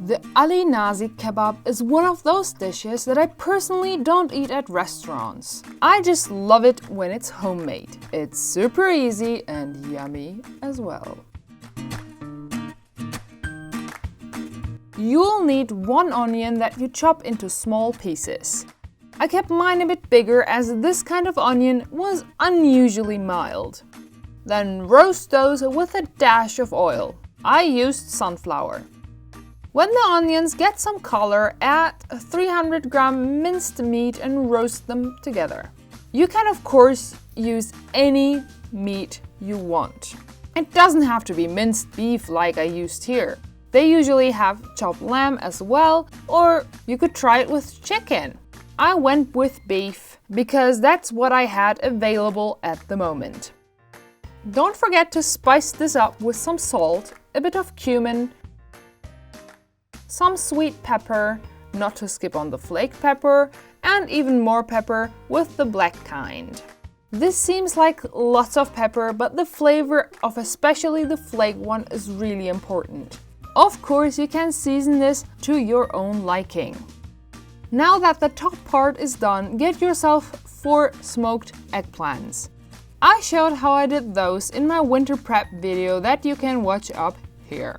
The Ali Nazik kebab is one of those dishes that I personally don't eat at restaurants. I just love it when it's homemade. It's super easy and yummy as well. You'll need 1 onion that you chop into small pieces. I kept mine a bit bigger as this kind of onion was unusually mild. Then roast those with a dash of oil. I used sunflower. When the onions get some color, add 300 gram minced meat and roast them together. You can of course use any meat you want. It doesn't have to be minced beef like I used here. They usually have chopped lamb as well, or you could try it with chicken. I went with beef because that's what I had available at the moment. Don't forget to spice this up with some salt, a bit of cumin, some sweet pepper, not to skip on the flaked pepper, and even more pepper with the black kind. This seems like lots of pepper, but the flavor of especially the flaked one is really important. Of course, you can season this to your own liking. Now that the top part is done, get yourself 4 smoked eggplants. I showed how I did those in my winter prep video that you can watch up here.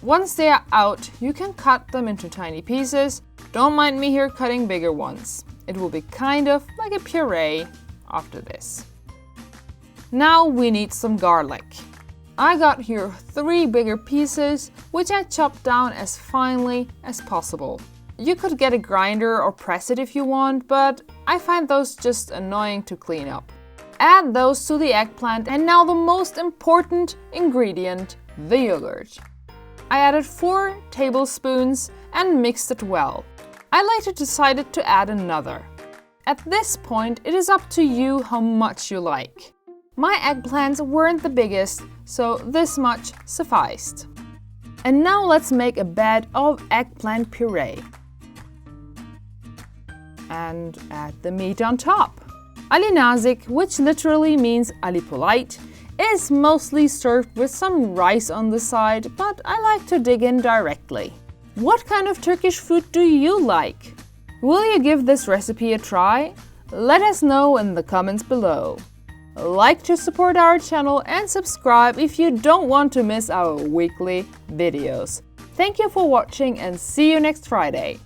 Once they are out, you can cut them into tiny pieces. Don't mind me here cutting bigger ones. It will be kind of like a puree after this. Now we need some garlic. I got here 3 bigger pieces, which I chopped down as finely as possible. You could get a grinder or press it if you want, but I find those just annoying to clean up. Add those to the eggplant, and now the most important ingredient, the yogurt. I added 4 tablespoons and mixed it well. I later decided to add another. At this point, it is up to you how much you like. My eggplants weren't the biggest, so this much sufficed. And now let's make a bed of eggplant puree. And add the meat on top. Ali Nazik, which literally means Ali Polite, is mostly served with some rice on the side, but I like to dig in directly. What kind of Turkish food do you like? Will you give this recipe a try? Let us know in the comments below. Like to support our channel and subscribe if you don't want to miss our weekly videos. Thank you for watching and see you next Friday.